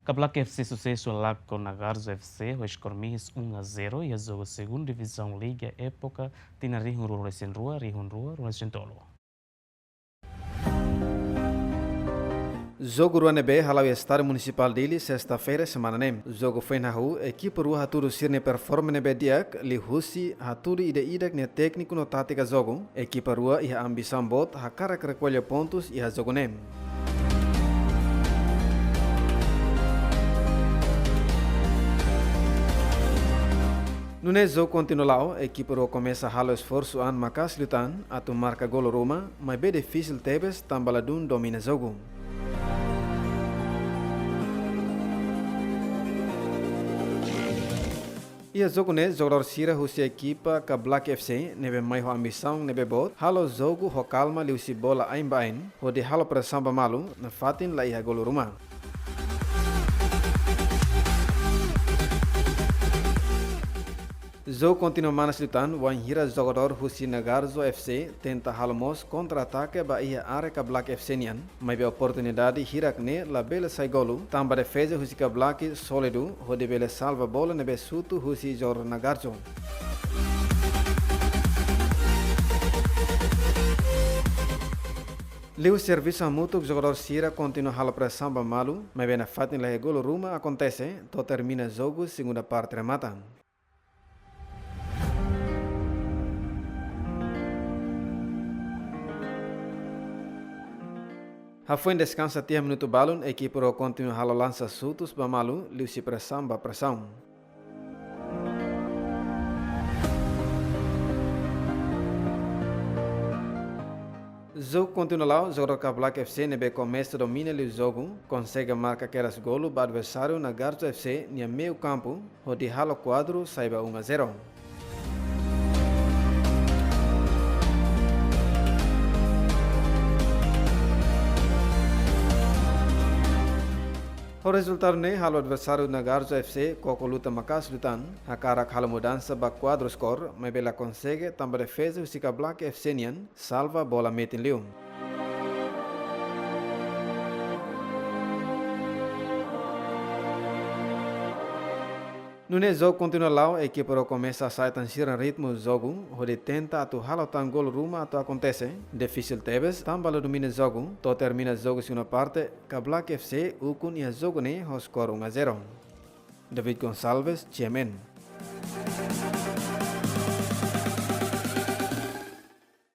Kabla FC sucesso lá com Nagarzo FC, o Escormis 1-0 e a jogo segunda divisão Liga Época tinha Rihun Rua Rihun Rua Rua. Jogo Ruanebe halau estádio municipal dele sexta-feira semana nem. Jogo foi na rua, equipe rua haturu sirne performa nebe diak, li husi haturu ida ne técnico no tática jogo. Equipe rua ia ambição bot, hakara recolhe pontos e a jogo nem. No jogo continuou, a equipe rua começa a halau esforço an makas lutan, atu marca gol Roma, mas bem difícil tebes, tambaladun domina jogo. E a jogo ne jogador sira husi equipa ka Black FC nebe mai ho ambição nebe bot halo jogo ho calma liusi bola ain ho de halo pressão ba malu na fatin la ia gol rumah. Jogo continua manas lutan wan hira jogador husi Nagarzo FC tenta halmos contra-ataque ba ia are ka Black FC nian mai be oportunidade hirak ne la bela sai golu tamba defesa husi ka Black sólido ho de bela salva bola nebe sutu husi jor Nagarzo. Liu serviço mútuo jogador Sira continua hala pressão ba malu mai be na fatin la gol ruma acontece to termina jogo segunda parte remata. Hafuen descansa 10 minutos balun, equipe ro continua halo lança sutos ba malu, liu si pressão ba pressão. Jogo continua lá, jogador ka Black FC nebe começa domina o jogo, consegue marcar aquelas golo ba adversário na Nagarzo FC nia meio campo, ho de halo quadro saiba 1-0. O resultado ne halo adversário Nagarzo FC koko luta makas lutan hakara halo mudança ba quadro score mas bela consegue tamba defesa o Sika Black FC nian salva bola metin liu. No jogo continua lá, a equipe começa a sair tansir ritmo do jogo, onde tenta atu halo tan gol ruma atu acontece, difícil tebes, tambalo domina o jogo, to termina o jogo segunda parte, ka Black FC ukun e jogo ne ho score 1-0. David Gonçalves, Chemen.